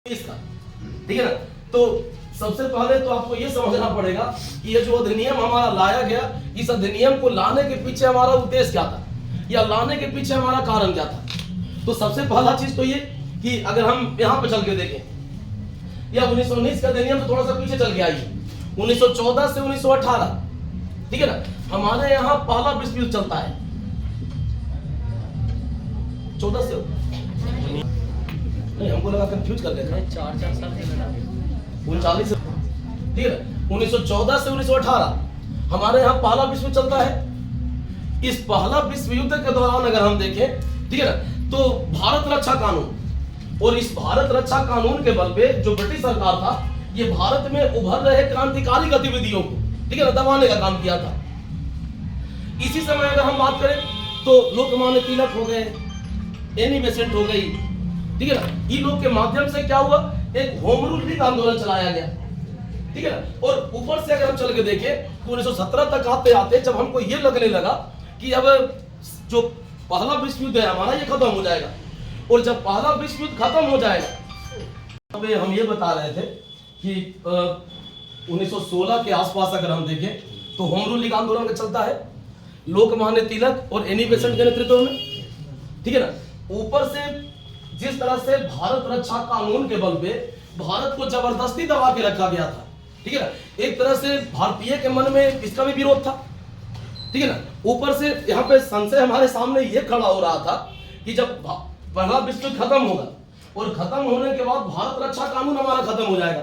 इसका ठीक है ना। तो सबसे पहले तो आपको ये समझना पड़ेगा कि ये जो अधिनियम हमारा लाया गया, इस अधिनियम को लाने के पीछे हमारा उद्देश्य क्या था या लाने के पीछे हमारा कारण क्या था। तो सबसे पहला चीज तो ये कि अगर हम यहाँ पे चल के देखें या 1919 का अधिनियम तो थोड़ा सा पीछे चल के आइए 1914 से 1918, ठीक है ना। हमारे यहाँ पहला विश्व युद्ध चलता है 14 से नहीं, हमको लगा कंफ्यूज कर देते हैं 4 साल के लड़ा 39 से, ठीक है ना। 1914 से 1918 हमारे यहाँ पहला विश्व युद्ध चलता है। इस पहला विश्व युद्ध के दौरान अगर हम देखें, ठीक है ना, तो भारत रक्षा कानून और इस भारत रक्षा कानून के बल पे जो ब्रिटिश सरकार था, ये भारत में उभर रहे क्रांतिकारी गतिविधियों को, ठीक है ना, दबाने का काम किया था। इसी समय अगर हम बात करें तो लोकमान्य तिलक हो गए, एनी बेसेंट हो गई, ठीक है ना। इन लोग के माध्यम से क्या हुआ, एक होम रूल लीग आंदोलन चलाया गया, ठीक है ना। और ऊपर से अगर हम चल के देखें तो 1917 तक आते आते जब हमको ये लगने लगा कि अब जो पहला विश्व युद्ध है हमारा ये खत्म हो जाएगा, और जब पहला विश्व युद्ध खत्म हो जाएगा अब हम ये बता रहे थे कि 1916 के आसपास अगर हम देखें तो होम रूल लीग आंदोलन का चलता है लोकमान्य तिलक और एनी बेसेंट के नेतृत्व में, ठीक है ना। ऊपर से जिस तरह से भारत रक्षा कानून के बल पे भारत को जबरदस्ती दबा के रखा गया था, ठीक है ना, एक तरह से भारतीय के मन में इसका भी विरोध था, ठीक है ना। ऊपर से यहाँ पे संशय हमारे सामने ये खड़ा हो रहा था कि जब पहला विश्व युद्ध खत्म होगा और खत्म होने के बाद भारत रक्षा कानून हमारा खत्म हो जाएगा,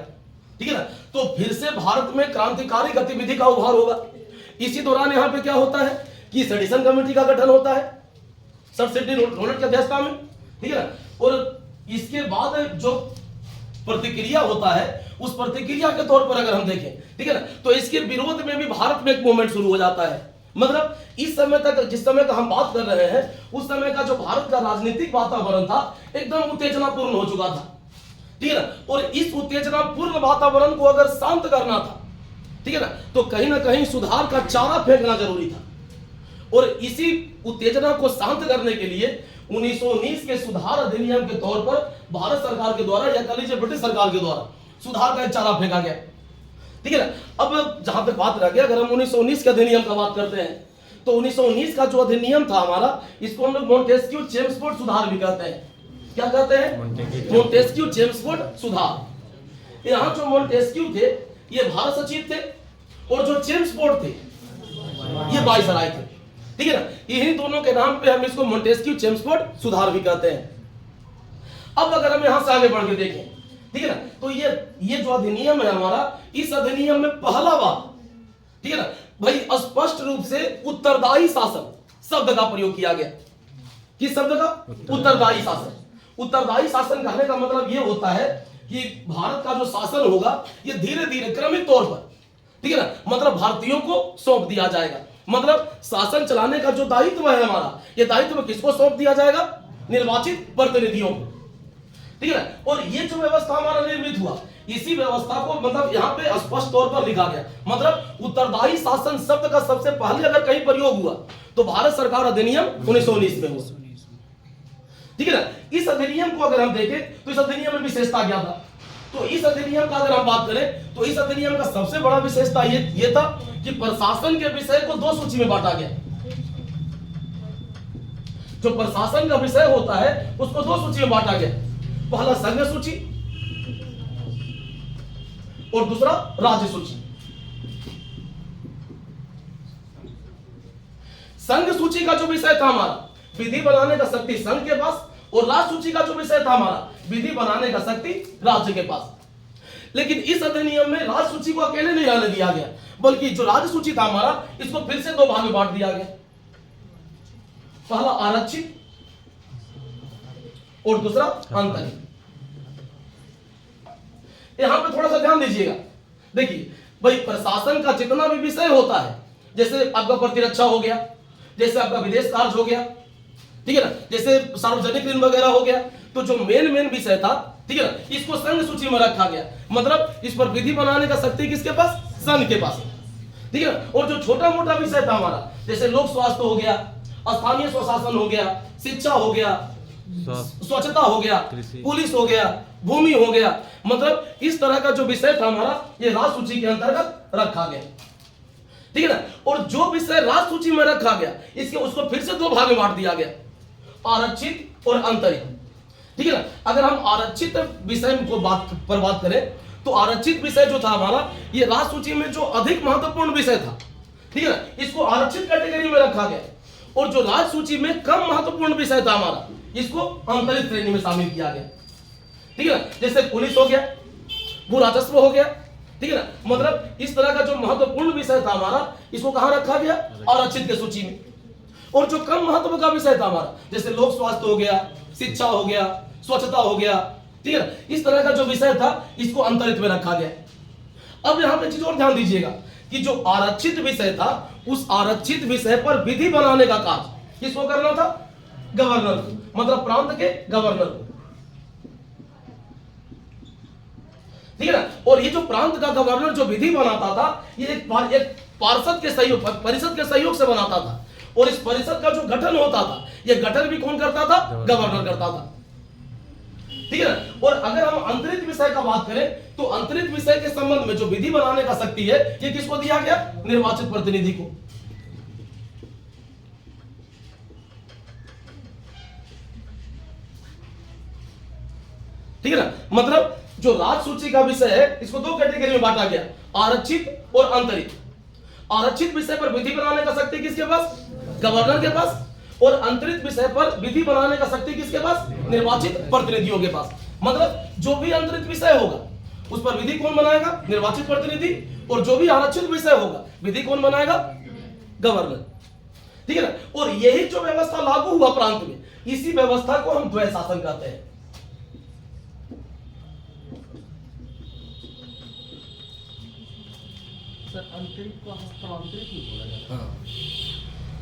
ठीक है ना, तो फिर से भारत में क्रांतिकारी गतिविधि का उभार होगा। इसी दौरान यहाँ पे क्या होता है कि सेडिशन कमेटी का गठन होता है सर सिडनी रोनल्ड की अध्यक्षता में, ठीक है ना। और इसके बाद जो प्रतिक्रिया होता है उस प्रतिक्रिया के तौर पर अगर हम देखें, ठीक है ना, तो इसके विरोध में भी भारत में एक मूवमेंट शुरू हो जाता है। मतलब इस समय तक, जिस समय का हम बात कर रहे हैं, उस समय का जो भारत का राजनीतिक वातावरण था एकदम उत्तेजनापूर्ण हो चुका था, ठीक है ना। और इस उत्तेजनापूर्ण वातावरण को अगर शांत करना था, ठीक है ना, तो कहीं ना कहीं सुधार का चारा फेंकना जरूरी था। और इसी उत्तेजना को शांत करने के लिए 1919 के सुधार अधिनियम के तौर पर भारत सरकार के द्वारा या कह लीजिए ब्रिटिश सरकार के द्वारा सुधार का एक चारा फेंका गया, ठीक है ना। अब जहां तक बात रह गया, अगर हम 1919 के अधिनियम का बात करते हैं तो 1919 का जो अधिनियम था हमारा, इसको हम लोग मॉन्टेस्क्यू चेम्सफोर्ड सुधार भी कहते हैं। क्या कहते हैं? मॉन्टेस्क्यू चेम्सफोर्ड सुधार। यहाँ जो मॉन्टेस्क्यू थे ये भारत सचिव थे और जो चेम्सफोर्ड थे ये वाइसराय थे, ठीक है ना। इन्हीं दोनों के नाम पे हम इसको मॉन्टेस्क्यू चेम्सफोर्ड सुधार भी कहते हैं। अब अगर हम यहां से आगे बढ़ के देखें, ठीक है ना, तो ये जो अधिनियम है हमारा, इस अधिनियम में पहला बात, ठीक है ना भाई, स्पष्ट रूप से उत्तरदायी शासन शब्द का प्रयोग किया गया। किस शब्द का? उत्तरदायी शासन। उत्तरदायी शासन कहने का मतलब ये होता है कि भारत का जो शासन होगा ये धीरे धीरे क्रमिक तौर पर, ठीक है ना, मतलब भारतीयों को सौंप दिया जाएगा। मतलब शासन चलाने का जो दायित्व है हमारा, ये दायित्व किसको सौंप दिया जाएगा? निर्वाचित प्रतिनिधियों को, ठीक है ना। और ये जो व्यवस्था हमारा निर्मित हुआ, इसी व्यवस्था को मतलब यहाँ पे स्पष्ट तौर पर लिखा गया। मतलब उत्तरदायी शासन शब्द का सबसे पहले अगर कहीं प्रयोग हुआ तो भारत सरकार अधिनियम 1919 में हुआ, ठीक है ना। इस अधिनियम को अगर हम देखें तो इस अधिनियम में विशेषता क्या था, तो इस अधिनियम का अगर हम बात करें तो इस अधिनियम का सबसे बड़ा विशेषता ये था कि प्रशासन के विषय को दो सूची में बांटा गया। जो प्रशासन का विषय होता है उसको दो सूची में बांटा गया, पहला संघ सूची और दूसरा राज्य सूची। संघ सूची का जो विषय था हमारा, विधि बनाने का शक्ति संघ के पास, और राज्य सूची का जो विषय था हमारा, विधि बनाने का शक्ति राज्य के पास। लेकिन इस अधिनियम में राज्य सूची को अकेले नहीं रहने दिया गया, बल्कि जो राज्य सूची था हमारा इसको फिर से दो भाग में बांट दिया गया। पहला आरक्षित और दूसरा आंतरिक। यहां पे थोड़ा सा ध्यान दीजिएगा। देखिए भाई, प्रशासन का जितना भी विषय होता है, जैसे आपका प्रतिरक्षा हो गया, जैसे आपका विदेश कार्य हो गया, ठीक है ना, जैसे सार्वजनिक ऋण वगैरह हो गया, तो जो मेन विषय था, ठीक है ना, इसको संघ सूची में रखा गया। मतलब इस पर विधि बनाने का शक्ति किसके पास? संघ के पास, ठीक है ना। और जो छोटा मोटा विषय था हमारा, जैसे लोक स्वास्थ्य हो गया, स्थानीय स्वशासन हो गया, शिक्षा हो गया, स्वच्छता हो गया, पुलिस हो गया, भूमि हो गया, मतलब इस तरह का जो विषय था हमारा ये राज सूची के अंतर्गत रखा गया, ठीक है ना। और जो विषय राज सूची में रखा गया इसके उसको फिर से दो भाग में बांट दिया गया, आरक्षित और अंतरित, ठीक है ना। अगर हम आरक्षित विषय को बात करें तो आरक्षित विषय जो था हमारा ये राज सूची में जो अधिक महत्वपूर्ण विषय था, ठीक है ना, इसको आरक्षित कैटेगरी में रखा गया। और जो राज सूची में कम महत्वपूर्ण विषय था हमारा इसको अंतरित श्रेणी में शामिल किया गया, ठीक है ना। जैसे पुलिस हो गया, भू राजस्व हो गया, ठीक है ना। मतलब इस तरह का जो महत्वपूर्ण विषय था हमारा इसको कहां रखा गया, आरक्षित के सूची में। और जो कम महत्व का विषय था हमारा जैसे लोक स्वास्थ्य हो गया, शिक्षा हो गया, स्वच्छता हो गया, ठीक है ना, इस तरह का जो विषय था इसको अंतरित में रखा गया। अब यहां पे चीज और ध्यान दीजिएगा कि जो आरक्षित विषय था उस आरक्षित विषय पर विधि बनाने का कार्य किसको करना था, गवर्नर को, मतलब प्रांत के गवर्नर को, ठीक है ना। और ये जो प्रांत का गवर्नर जो विधि बनाता था ये एक पार्षद के सहयोग, परिषद के सहयोग से बनाता था। और इस परिषद का जो गठन होता था ये गठन भी कौन करता था, गवर्नर करता था, ठीक है ना। और अगर हम अंतरित विषय का बात करें तो अंतरित विषय के संबंध में जो विधि बनाने का शक्ति है ये किसको दिया गया, निर्वाचित प्रतिनिधि को, ठीक है ना। मतलब जो राज सूची का विषय है इसको दो कैटेगरी में बांटा गया, आरक्षित और अंतरित। आरक्षित विषय पर विधि बनाने का शक्ति किसके पास, गवर्नर के पास। और अंतरित विषय पर विधि बनाने का शक्ति किसके पास, निर्वाचित प्रतिनिधियों के पास। मतलब जो भी अंतरित विषय होगा उस पर विधि कौन बनाएगा, निर्वाचित प्रतिनिधि। और जो भी आरक्षित विषय होगा विधि कौन बनाएगा, गवर्नर, ठीक है ना। और यही जो व्यवस्था लागू हुआ प्रांत में इसी व्यवस्था को हम द्वैत शासन कहते हैं। अंतरित को हस्तांतरित नहीं बोला जाता,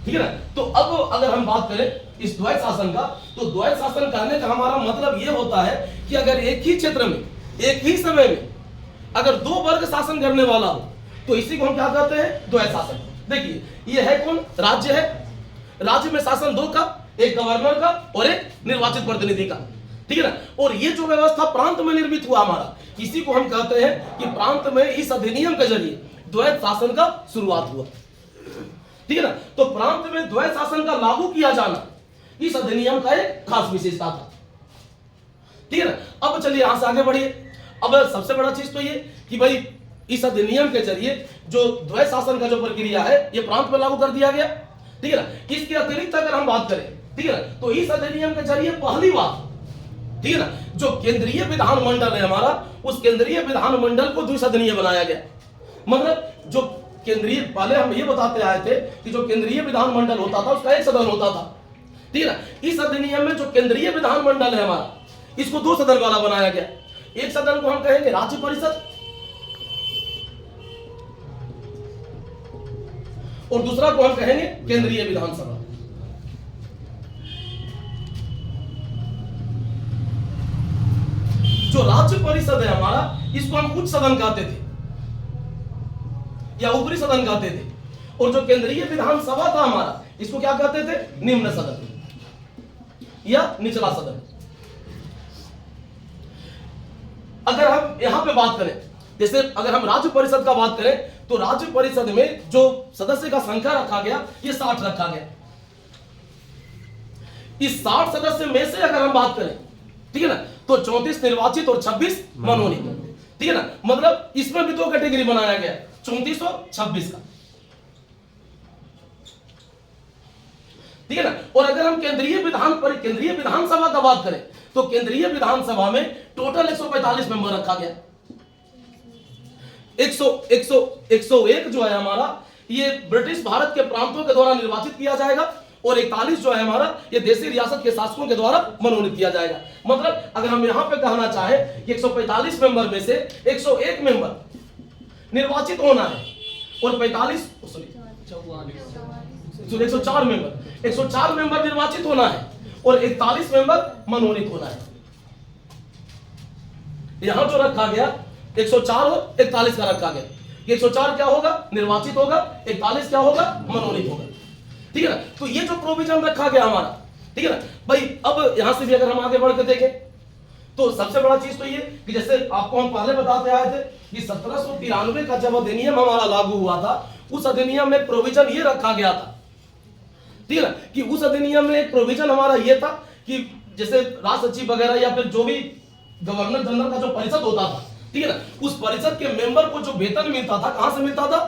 ठीक है ना। तो अब अगर हम बात करें इस द्वैत शासन का तो द्वैत शासन कहने का हमारा मतलब यह होता है कि अगर एक ही क्षेत्र में एक ही समय में अगर दो वर्ग शासन करने वाला हो तो इसी को हम क्या कहते हैं, द्वैत शासन। देखिए ये है कौन, राज्य है, राज्य में शासन दो का, एक गवर्नर का और एक निर्वाचित प्रतिनिधि का, ठीक है ना। और ये जो व्यवस्था प्रांत में निर्मित हुआ हमारा इसी को हम कहते हैं कि प्रांत में इस अधिनियम के जरिए द्वैत शासन का शुरुआत हुआ, ठीक है ना। तो प्रांत में द्वैत शासन का लागू किया जाना इस अधिनियम का एक खास विशेषता था, ठीक है ना। अब चलिए यहां से आगे बढ़िए। अब सबसे बड़ा चीज तो ये कि भाई इस अधिनियम के जरिए जो द्वैत शासन का जो प्रक्रिया है ये प्रांत में लागू कर दिया गया, ठीक है ना। इसके अतिरिक्त अगर हम बात करें, ठीक है ना, तो इस अधिनियम के जरिए पहली बार, ठीक है ना, जो केंद्रीय विधानमंडल है हमारा उस केंद्रीय विधानमंडल को द्विसदनीय बनाया गया। मतलब जो केंद्रीय, पहले हम ये बताते आए थे कि जो केंद्रीय विधानमंडल होता था उसका एक सदन होता था, ठीक है ना। इस अधिनियम में जो केंद्रीय विधानमंडल है हमारा इसको दो सदन वाला बनाया गया। एक सदन को हम कहेंगे राज्य परिषद और दूसरा को हम कहेंगे केंद्रीय विधानसभा। जो राज्य परिषद है हमारा इसको हम उच्च सदन कहते थे या ऊपरी सदन कहते थे। और जो केंद्रीय विधानसभा था हमारा इसको क्या कहते थे, निम्न सदन या निचला सदन। अगर हम यहां पे बात करें, जैसे अगर हम राज्य परिषद का बात करें तो राज्य परिषद में जो सदस्य का संख्या रखा गया ये 60 रखा गया। इस 60 सदस्य में से अगर हम बात करें, ठीक है ना, तो 34 निर्वाचित और 26 मनोनीत, ठीक है ना। मतलब इसमें भी दो कैटेगरी बनाया गया, 34 और 26 का, ठीक है ना। और अगर हम केंद्रीय विधानसभा का बात करें तो केंद्रीय विधानसभा में टोटल 145 मेंबर रखा गया। 101 जो है हमारा ये ब्रिटिश भारत के प्रांतों के द्वारा निर्वाचित किया जाएगा और 41 जो है हमारा ये देशी रियासत के शासकों के द्वारा मनोनीत किया जाएगा। मतलब अगर हम यहां पे कहना चाहें कि 145 मेंबर में से 101 मेंबर निर्वाचित होना है और 104 मेंबर निर्वाचित होना है और 41 मेंबर मनोनीत होना है। यहां जो रखा गया 104 और 41 का रखा गया। 104 क्या होगा, निर्वाचित होगा, 41 क्या होगा, मनोनीत होगा, ठीक है ना। तो ये जो प्रोविजन रखा गया हमारा, ठीक है ना भाई। अब यहां से भी अगर हम आगे बढ़ के देखें तो सबसे बड़ा चीज तो ये कि जैसे आपको हम पहले बताते आए थे कि 1793 का जब अधिनियम हमारा लागू हुआ था, उस अधिनियम में प्रोविजन ये रखा गया था, ठीक है ना, कि उस अधिनियम में एक प्रोविजन हमारा ये था कि जैसे राज सचिव वगैरह या फिर जो भी गवर्नर जनरल का जो परिषद होता था, ठीक है ना, उस परिषद के मेंबर को जो वेतन मिलता था कहां से मिलता था?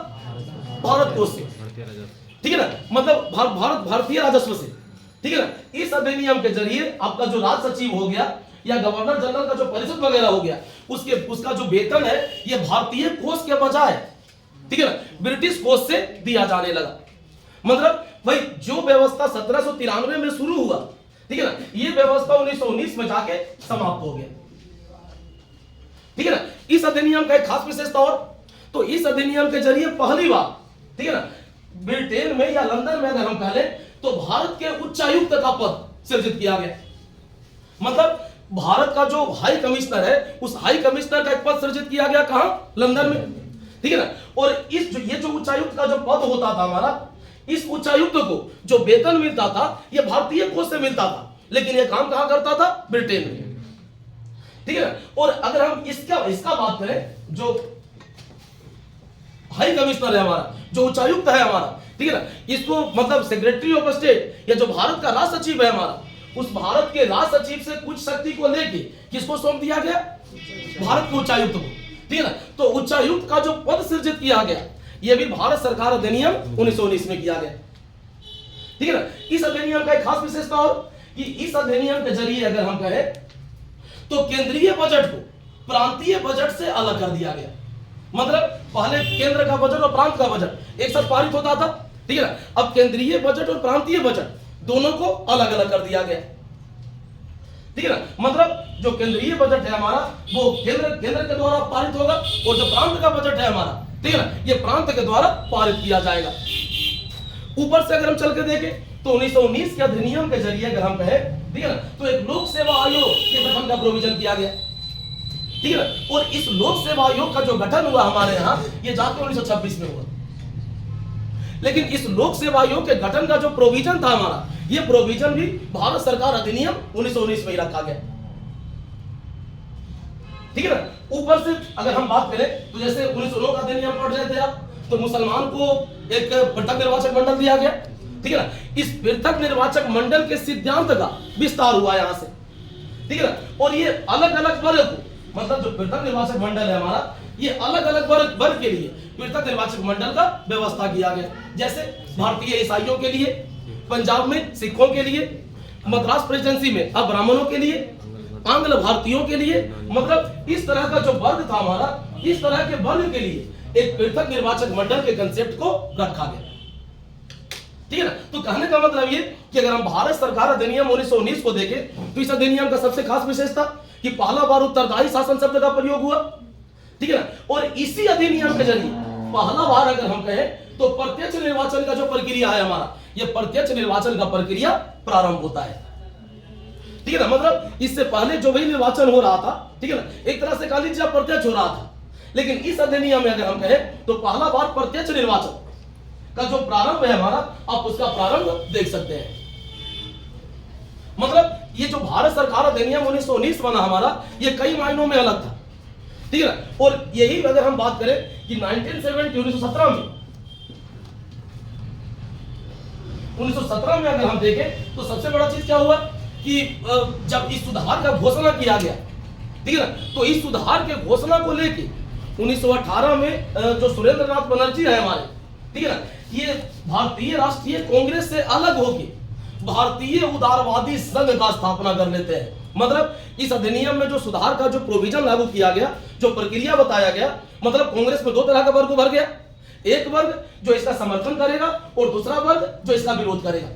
भारत कोष से, ठीक है ना, मतलब भारतीय राजस्व से, ठीक है ना। इस अधिनियम के जरिए आपका जो राज सचिव हो गया या गवर्नर जनरल का जो परिषद वगैरह हो गया, उसका जो वेतन है ये भारतीय कोष के बजाय, ठीक है ना, ब्रिटिश कोष से दिया जाने लगा। मतलब भाई जो व्यवस्था 1793 में शुरू हुआ, ठीक है ना, ये व्यवस्था 1919 में जाके समाप्त हो गया, ठीक है ना। इस अधिनियम का एक खास विशेषता और, तो इस अधिनियम के जरिए पहली बार, ठीक है ना, ब्रिटेन में या लंदन में अगर हम कह लें तो भारत के उच्चायुक्त का पद सृजित किया गया। मतलब भारत का जो हाई कमिश्नर है, उस हाई कमिश्नर का एक पद सृजित किया गया, कहां? लंदन में, ठीक है ना। और ये जो उच्चायुक्त का जो पद होता था हमारा, इस उच्चायुक्त को जो वेतन मिलता था ये भारतीय कोष से मिलता था, लेकिन ये काम कहां करता था? ब्रिटेन में, ठीक है ना। और अगर हम इसका बात करें, जो हाई कमिश्नर है हमारा, जो उच्चायुक्त है हमारा, ठीक है ना, इसको मतलब सेक्रेटरी ऑफ स्टेट या जो भारत का राज सचिव है हमारा, उस भारत के राज सचिव से कुछ शक्ति को लेके किसको सौंप दिया गया? भारत के उच्चायुक्त को, ठीक है ना। तो उच्चायुक्त का जो पद सृजित किया गया यह भी भारत सरकार अधिनियम 1919 में किया गया, ठीक है ना। इस अधिनियम का एक खास विशेषता और कि इस अधिनियम के जरिए अगर हम कहें तो केंद्रीय बजट को प्रांतीय बजट से अलग कर दिया गया। मतलब पहले केंद्र का बजट और प्रांत का बजट एक साथ पारित होता था, ठीक है ना। अब केंद्रीय बजट और प्रांतीय बजट दोनों को अलग अलग कर दिया गया, ठीक है ना। मतलब जो केंद्रीय बजट है हमारा वो केंद्र के द्वारा पारित होगा और जो प्रांत का बजट है हमारा, ठीक है ना, ये प्रांत के द्वारा पारित किया जाएगा। ऊपर से अगर हम चल के देखें तो 1919 के अधिनियम के जरिए अगर हम कहें, ठीक है ना, तो एक लोक सेवा आयोग के गठन का प्रोविजन किया गया, ठीक है ना। और इस लोक सेवा आयोग का जो गठन हुआ हमारे यहां ये जाके 1926 में हुआ, लेकिन इस लोक सेवा आयोग के गठन का जो प्रोविजन था हमारा, ये प्रोविजन भी भारत सरकार अधिनियम 1919 में ही रखा गया, ठीक है ना। ऊपर से अगर हम बात करें तो जैसे 1909 का अधिनियम पढ़ रहे थे आप, तो मुसलमान को एक पृथक निर्वाचक मंडल दिया गया, ठीक है ना। इस पृथक निर्वाचक मंडल के सिद्धांत का विस्तार हुआ यहां से, ठीक है ना। और ये अलग अलग वर्ग को, मतलब जो पृथक निर्वाचक मंडल है हमारा, ये अलग अलग वर्ग के लिए पृथक निर्वाचक मंडल का व्यवस्था किया गया। जैसे भारतीय ईसाइयों के लिए, पंजाब में सिखों के लिए, मद्रास प्रेसिडेंसी में अब ब्राह्मणों के लिए, आंग्ल भारतीयों के लिए, मतलब इस तरह का जो वर्ग था हमारा, इस तरह के वर्ग के लिए एक पृथक निर्वाचक मंडल के कंसेप्ट को रखा गया, ठीक है ना। तो कहने का मतलब ये कि अगर हम भारत सरकार अधिनियम 1919 को देखें तो इस अधिनियम का सबसे खास विशेषता कि पहला बार उत्तरदायी शासन शब्द का प्रयोग हुआ, ठीक है ना। और इसी अधिनियम के जरिए पहला बार अगर हम कहें तो प्रत्यक्ष निर्वाचन का जो प्रक्रिया है हमारा, ये प्रत्यक्ष निर्वाचन का प्रक्रिया प्रारंभ होता है, ठीक है ना। मतलब इससे पहले जो भी निर्वाचन हो रहा था, ठीक है ना, एक तरह से कह लीजिए प्रत्यक्ष हो रहा था, लेकिन इस अधिनियम में अगर हम कहें तो पहला बार प्रत्यक्ष निर्वाचन का जो प्रारंभ है हमारा, आप उसका प्रारंभ देख सकते हैं। मतलब ये जो भारत सरकार अधिनियम 1919 बना हमारा, ये कई मायनों में अलग था, ठीक है ना। और यही अगर हम बात करें कि 1917 में अगर हम देखें तो सबसे बड़ा चीज क्या हुआ कि जब इस सुधार का घोषणा किया गया, ठीक है ना, तो इस सुधार के घोषणा को लेके 1918 में जो सुरेंद्रनाथ बनर्जी है हमारे, ठीक है ना, ये भारतीय राष्ट्रीय कांग्रेस से अलग होके भारतीय उदारवादी संघ का स्थापना कर लेते हैं। मतलब इस अधिनियम में जो सुधार का जो प्रोविजन लागू किया गया, जो प्रक्रिया बताया गया, मतलब कांग्रेस में दो तरह का वर्ग उभर गया, एक वर्ग जो इसका समर्थन करेगा और दूसरा वर्ग जो इसका विरोध करेगा,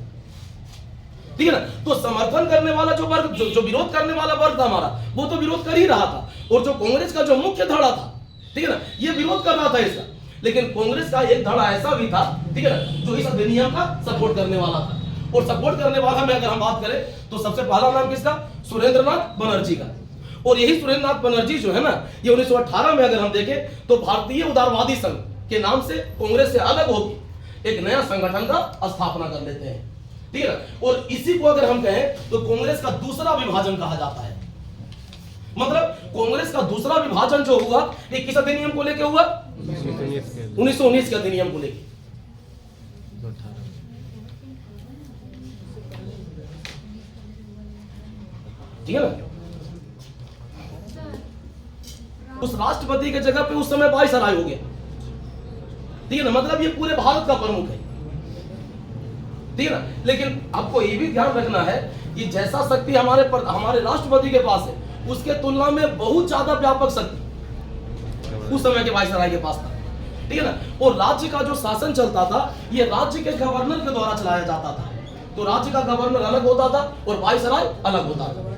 ठीक है ना। तो समर्थन करने वाला जो वर्ग, जो विरोध करने वाला वर्ग था हमारा, वो तो विरोध कर ही रहा था, और जो कांग्रेस का जो मुख्य धड़ा था, ठीक है ना, ये विरोध कर रहा था इसका, लेकिन कांग्रेस का एक धड़ा ऐसा भी था, ठीक है ना, जो इस अधिनियम का सपोर्ट करने वाला था। और सपोर्ट करने वाला में अगर हम बात करें तो सबसे पहला नाम किसका? सुरेंद्रनाथ बनर्जी का। और यही सुरेंद्रनाथ बनर्जी जो है ना, ये 1918 में अगर हम देखें तो भारतीय उदारवादी संघ के नाम से कांग्रेस से अलग होकर एक नया संगठन का स्थापना कर लेते हैं, ठीक है ना। और इसी को अगर हम कहें तो कांग्रेस का दूसरा विभाजन कहा जाता है, मतलब कांग्रेस का दूसरा विभाजन जो हुआ ये किस अधिनियम को लेके हुआ? 1919 के अधिनियम को लेके। ठीक है ना? उस राष्ट्रपति के जगह पे उस समय वायसराय हो गया। ठीक है ना? मतलब ये पूरे भारत का प्रमुख है। ठीक है ना? लेकिन आपको ये भी ध्यान रखना है कि जैसा शक्ति हमारे राष्ट्रपति के पास है, उसके तुलना में बहुत ज्यादा व्यापक शक्ति उस समय के वायसराय के पास था। ठीक है ना? और राज्य का जो शासन चलता था ये राज्य के गवर्नर के द्वारा चलाया जाता था। तो राज्य का गवर्नर अलग होता था और वायसराय अलग होता था।